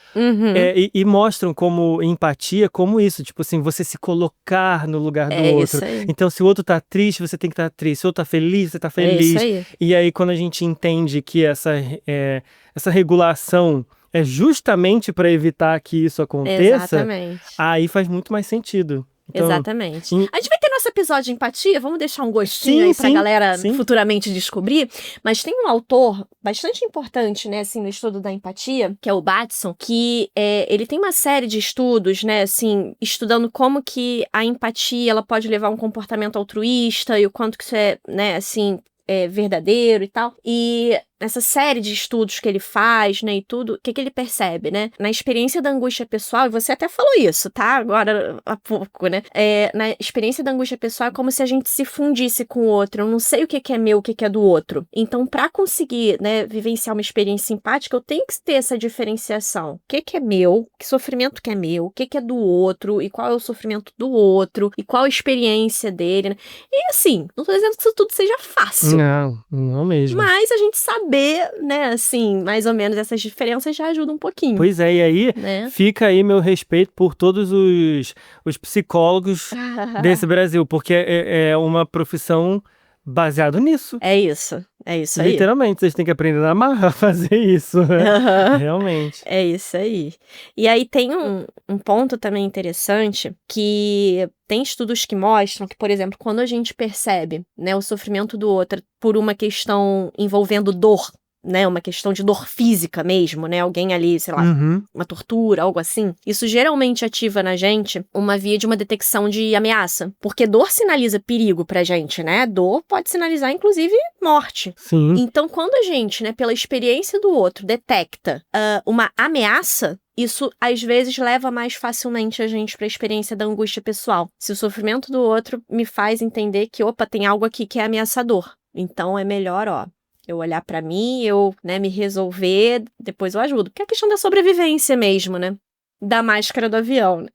S2: e mostram como empatia, como isso, tipo assim, você se colocar no lugar do outro.
S3: Isso aí.
S2: Então, se o outro tá triste, você tem que estar triste. Se o outro tá feliz, você tá feliz.
S3: Isso aí.
S2: E aí, quando a gente entende que essa regulação é justamente para evitar que isso aconteça,
S3: Exatamente.
S2: aí faz muito mais sentido. Então,
S3: exatamente. A gente vai ter nosso episódio de empatia, vamos deixar um gostinho aí pra galera futuramente descobrir, mas tem um autor bastante importante, né, assim, no estudo da empatia, que é o Batson, que ele tem uma série de estudos, né, assim, estudando como que a empatia, ela pode levar a um comportamento altruísta e o quanto que isso é, né, assim, verdadeiro e tal. E essa série de estudos que ele faz, né, e tudo, o que ele percebe, né? Na experiência da angústia pessoal, e você até falou isso, tá? Agora, há pouco, né? Na experiência da angústia pessoal é como se a gente se fundisse com o outro. Eu não sei o que é meu, o que é do outro. Então, pra conseguir, né, vivenciar uma experiência empática, eu tenho que ter essa diferenciação. O que é meu? Que sofrimento que é meu? O que é do outro? E qual é o sofrimento do outro? E qual a experiência dele, né? E assim, não tô dizendo que isso tudo seja fácil.
S2: Não mesmo.
S3: Mas a gente sabe saber, né, assim, mais ou menos essas diferenças já ajuda um pouquinho.
S2: Pois é, e aí
S3: Né?
S2: fica aí meu respeito por todos os psicólogos desse Brasil, porque é uma profissão baseada nisso.
S3: É isso aí.
S2: Literalmente, vocês têm que aprender na marra a fazer isso, né?
S3: Aham.
S2: Realmente.
S3: É isso aí. E aí tem um ponto também interessante que tem estudos que mostram que, por exemplo, quando a gente percebe, né, o sofrimento do outro por uma questão envolvendo dor, né, uma questão de dor física mesmo, né, alguém ali, sei lá,
S2: Uhum.
S3: uma tortura, algo assim, isso geralmente ativa na gente uma via de uma detecção de ameaça, porque dor sinaliza perigo pra gente, né? Dor pode sinalizar, inclusive, morte.
S2: Sim.
S3: Então, quando a gente, né, pela experiência do outro, detecta uma ameaça, isso às vezes leva mais facilmente a gente para a experiência da angústia pessoal. Se o sofrimento do outro me faz entender que, opa, tem algo aqui que é ameaçador. Então é melhor, eu olhar pra mim, eu, né, me resolver, depois eu ajudo. Porque é a questão da sobrevivência mesmo, né? Da máscara do avião, né?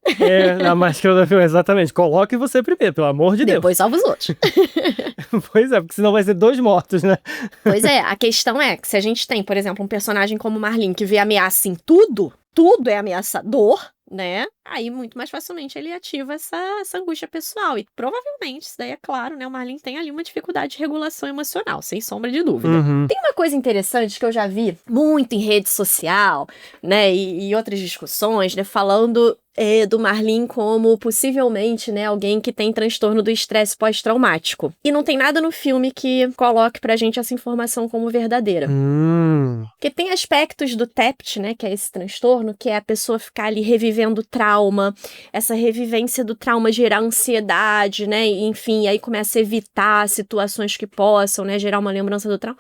S2: A máscara do avião, exatamente. Coloque você primeiro, pelo amor de
S3: Depois salva os outros.
S2: Deus. Pois é, porque senão vai ser 2 mortos, né?
S3: Pois é, a questão é que se a gente tem, por exemplo, um personagem como Marlin que vê ameaça em tudo é ameaçador, né? Aí muito mais facilmente ele ativa essa angústia pessoal. E provavelmente, isso daí é claro, né? O Marlin tem ali uma dificuldade de regulação emocional, sem sombra de dúvida.
S2: Uhum.
S3: Tem uma coisa interessante que eu já vi muito em rede social, né? E outras discussões, né? Falando do Marlin como possivelmente, né, alguém que tem transtorno do estresse pós-traumático. E não tem nada no filme que coloque pra gente essa informação como verdadeira. Porque tem aspectos do TEPT, né, que é esse transtorno, que é a pessoa ficar ali revivendo o trauma, essa revivência do trauma gerar ansiedade, né, e, enfim, aí começa a evitar situações que possam, né, gerar uma lembrança do trauma,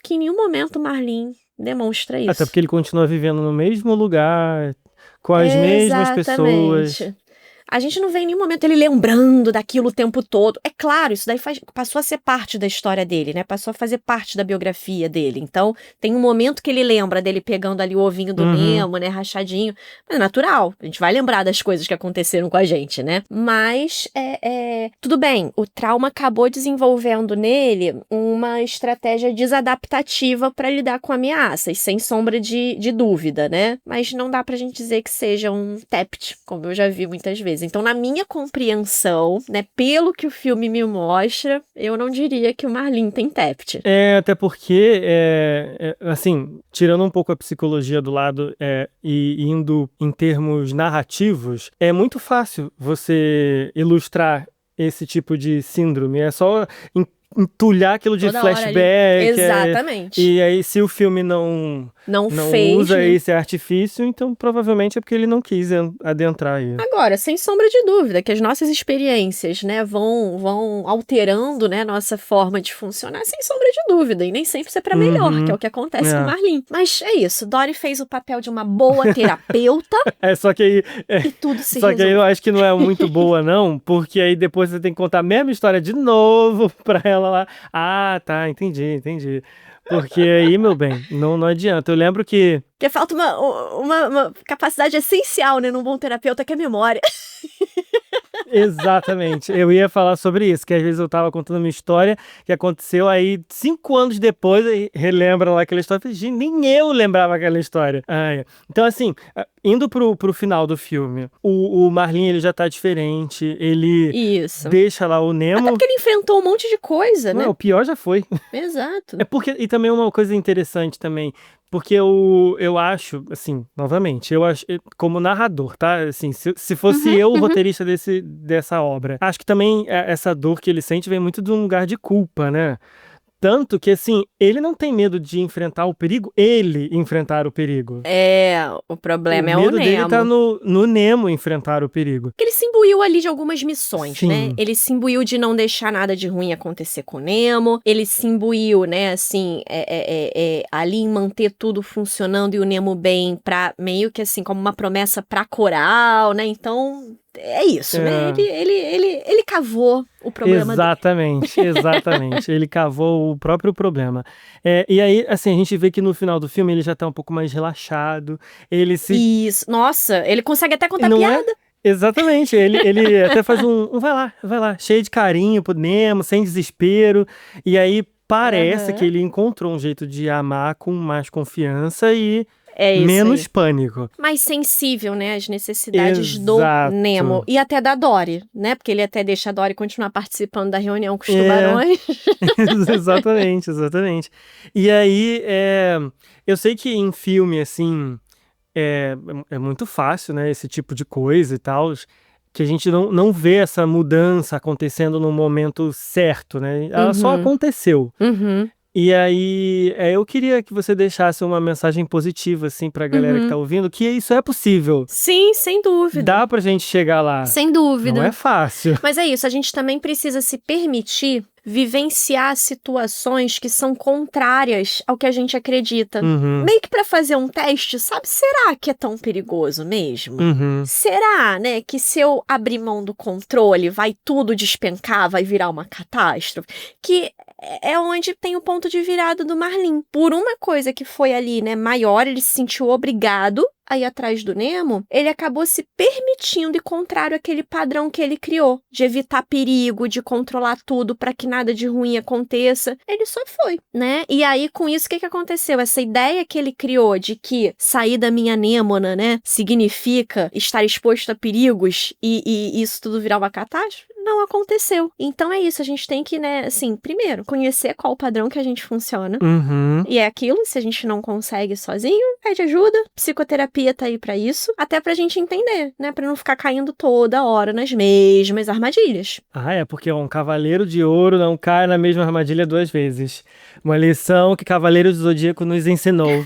S3: que em nenhum momento o Marlin demonstra isso.
S2: Até porque ele continua vivendo no mesmo lugar, com as mesmas pessoas.
S3: A gente não vê em nenhum momento ele lembrando daquilo o tempo todo. É claro, isso daí passou a ser parte da história dele, né? Passou a fazer parte da biografia dele. Então, tem um momento que ele lembra dele pegando ali o ovinho do Nemo, né? Rachadinho. Mas é natural. A gente vai lembrar das coisas que aconteceram com a gente, né? Mas, tudo bem. O trauma acabou desenvolvendo nele uma estratégia desadaptativa para lidar com ameaças, sem sombra de dúvida, né? Mas não dá pra gente dizer que seja um TEPT, como eu já vi muitas vezes. Então, na minha compreensão, né, pelo que o filme me mostra, eu não diria que o Marlin tem TEPT.
S2: Até porque, assim, tirando um pouco a psicologia do lado e indo em termos narrativos, é muito fácil você ilustrar esse tipo de síndrome. É só entulhar aquilo de
S3: Toda hora
S2: flashback.
S3: ali. Exatamente.
S2: E aí, se o filme não
S3: fez,
S2: usa
S3: né?
S2: esse artifício, então provavelmente é porque ele não quis adentrar aí.
S3: Agora, sem sombra de dúvida, que as nossas experiências, né, vão alterando, né, nossa forma de funcionar, sem sombra de dúvida, e nem sempre isso é pra melhor, que é o que acontece com o Marlin. Mas é isso, Dory fez o papel de uma boa terapeuta
S2: só que aí...
S3: e tudo se
S2: Só que aí eu acho que não é muito boa, não, porque aí depois você tem que contar a mesma história de novo pra ela lá. Ah, tá, entendi. Porque aí, meu bem, não adianta. Eu lembro que...
S3: Porque falta uma capacidade essencial, né, num bom terapeuta, que é a memória.
S2: Exatamente. Eu ia falar sobre isso, que às vezes eu tava contando uma história que aconteceu aí 5 anos depois, aí relembra lá aquela história. Gente, nem eu lembrava aquela história. Então, assim, indo pro final do filme, o Marlin, ele já tá diferente, ele deixa lá o Nemo...
S3: Até porque ele enfrentou um monte de coisa, né?
S2: O pior já foi.
S3: Exato.
S2: E também uma coisa interessante também, porque eu acho, assim, novamente, eu acho, como narrador, tá? Assim, se fosse eu o roteirista dessa obra, acho que também essa dor que ele sente vem muito de um lugar de culpa, né? Tanto que, assim, ele não tem medo de enfrentar o perigo, ele enfrentar o perigo.
S3: O problema é o Nemo.
S2: O medo dele tá no Nemo enfrentar o perigo.
S3: Porque ele se imbuiu ali de algumas missões,
S2: Sim.
S3: né? Ele se imbuiu de não deixar nada de ruim acontecer com o Nemo. Ele se imbuiu, né, assim, ali em manter tudo funcionando e o Nemo bem pra meio que, assim, como uma promessa pra coral, né? Então... é isso, né? Ele cavou o problema
S2: Exatamente. Ele cavou o próprio problema. E aí, assim, a gente vê que no final do filme ele já tá um pouco mais relaxado.
S3: Isso. Nossa, ele consegue até contar piada.
S2: Exatamente. Ele até faz vai lá, cheio de carinho pro Nemo, sem desespero. E aí parece que ele encontrou um jeito de amar com mais confiança e menos
S3: aí.
S2: Pânico.
S3: Mais sensível, né, às necessidades
S2: Exato.
S3: do Nemo. E até da Dory, né? Porque ele até deixa a Dory continuar participando da reunião com os tubarões.
S2: Exatamente. E aí, eu sei que em filme, assim, é muito fácil, né, esse tipo de coisa e tal, que a gente não vê essa mudança acontecendo no momento certo, né? Ela só aconteceu. E aí, eu queria que você deixasse uma mensagem positiva, assim, pra galera que tá ouvindo, que isso é possível.
S3: Sim, sem dúvida.
S2: Dá pra gente chegar lá.
S3: Sem dúvida.
S2: Não é fácil.
S3: Mas é isso, a gente também precisa se permitir vivenciar situações que são contrárias ao que a gente acredita. Meio que pra fazer um teste, sabe? Será que é tão perigoso mesmo? Será, né, que se eu abrir mão do controle, vai tudo despencar, vai virar uma catástrofe? Que é onde tem o ponto de virada do Marlin. Por uma coisa que foi ali, né, maior, ele se sentiu obrigado a ir atrás do Nemo, ele acabou se permitindo e contrário àquele padrão que ele criou, de evitar perigo, de controlar tudo para que nada de ruim aconteça. Ele só foi, né? E aí, com isso, o que aconteceu? Essa ideia que ele criou de que sair da minha anêmona, né, significa estar exposto a perigos e isso tudo virar uma catástrofe, não aconteceu. Então é isso, a gente tem que, né, assim, primeiro, conhecer qual o padrão que a gente funciona. E é aquilo, se a gente não consegue sozinho, pede ajuda, psicoterapia tá aí pra isso, até pra gente entender, né, pra não ficar caindo toda hora nas mesmas armadilhas.
S2: Porque um cavaleiro de ouro não cai na mesma armadilha 2 vezes. Uma lição que Cavaleiros do Zodíaco nos ensinou.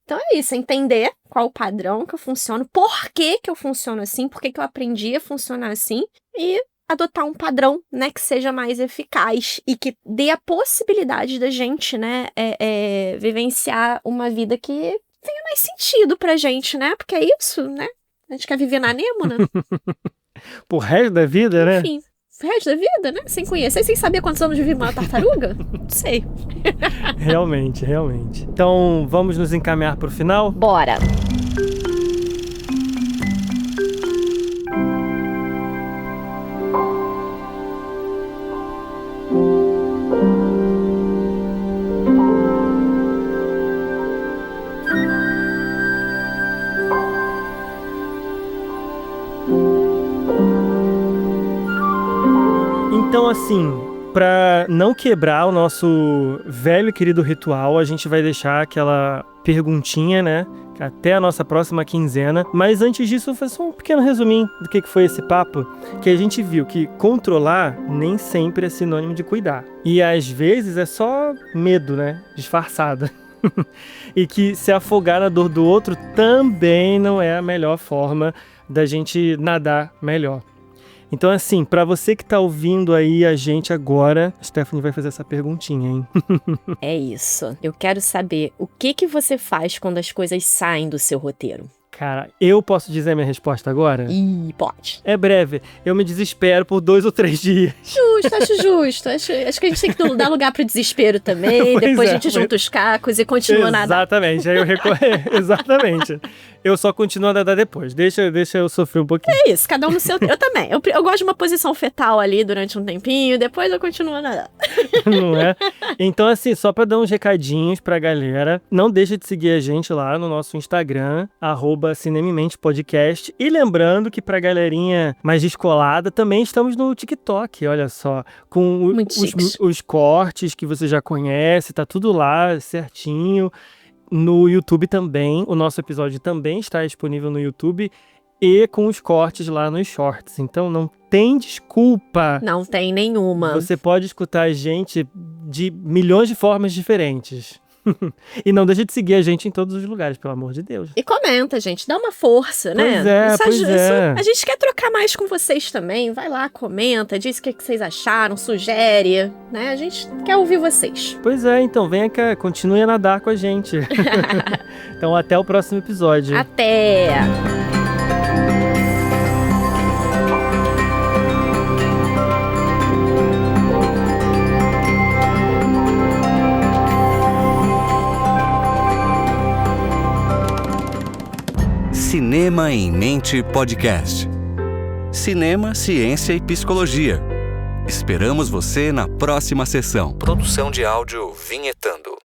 S3: Então é isso, entender qual o padrão que eu funciono, por que eu funciono assim, por que eu aprendi a funcionar assim e adotar um padrão, né, que seja mais eficaz e que dê a possibilidade da gente, né, vivenciar uma vida que tenha mais sentido pra gente, né, porque é isso, né, a gente quer viver na anêmona.
S2: Pro resto da vida, né?
S3: Enfim. O resto da vida, né? Sem conhecer, sem saber quantos anos vive uma tartaruga? Não sei.
S2: Realmente. Então, vamos nos encaminhar pro final?
S3: Bora!
S2: Então, assim, para não quebrar o nosso velho e querido ritual, a gente vai deixar aquela perguntinha, né? Até a nossa próxima quinzena. Mas antes disso, foi só um pequeno resuminho do que foi esse papo. Que a gente viu que controlar nem sempre é sinônimo de cuidar. E às vezes é só medo, né? Disfarçado. E que se afogar na dor do outro também não é a melhor forma da gente nadar melhor. Então, assim, pra você que tá ouvindo aí a gente agora, a Stephanie vai fazer essa perguntinha, hein?
S3: É isso. Eu quero saber o que você faz quando as coisas saem do seu roteiro.
S2: Cara, eu posso dizer a minha resposta agora?
S3: Ih, pode.
S2: É breve. Eu me desespero por 2 ou 3 dias.
S3: Acho justo. Acho que a gente tem que dar lugar pro desespero também. Depois a gente junta os cacos e continua a nadar.
S2: Exatamente. Aí eu exatamente. Eu só continuo a nadar depois. Deixa eu sofrer um pouquinho.
S3: É isso, cada um no seu... Eu também. Eu gosto de uma posição fetal ali durante um tempinho, depois eu continuo a nadar.
S2: Não é? Então, assim, só pra dar uns recadinhos pra galera, não deixa de seguir a gente lá no nosso Instagram, @Cinema em Mente Podcast. E lembrando que pra galerinha mais descolada, também estamos no TikTok, olha só. Com os cortes que você já conhece, tá tudo lá certinho. No YouTube também, o nosso episódio também está disponível no YouTube e com os cortes lá nos shorts. Então não tem desculpa.
S3: Não tem nenhuma.
S2: Você pode escutar a gente de milhões de formas diferentes. E não deixa de seguir a gente em todos os lugares, pelo amor de Deus.
S3: E comenta, gente. Dá uma força, né?
S2: Pois é.
S3: A gente quer trocar mais com vocês também. Vai lá, comenta, diz o que vocês acharam, sugere, né? A gente quer ouvir vocês.
S2: Pois é, então venha cá, continue a nadar com a gente. Então até o próximo episódio.
S3: Até!
S1: Cinema em Mente Podcast. Cinema, ciência e psicologia. Esperamos você na próxima sessão. Produção de áudio Vinhetando.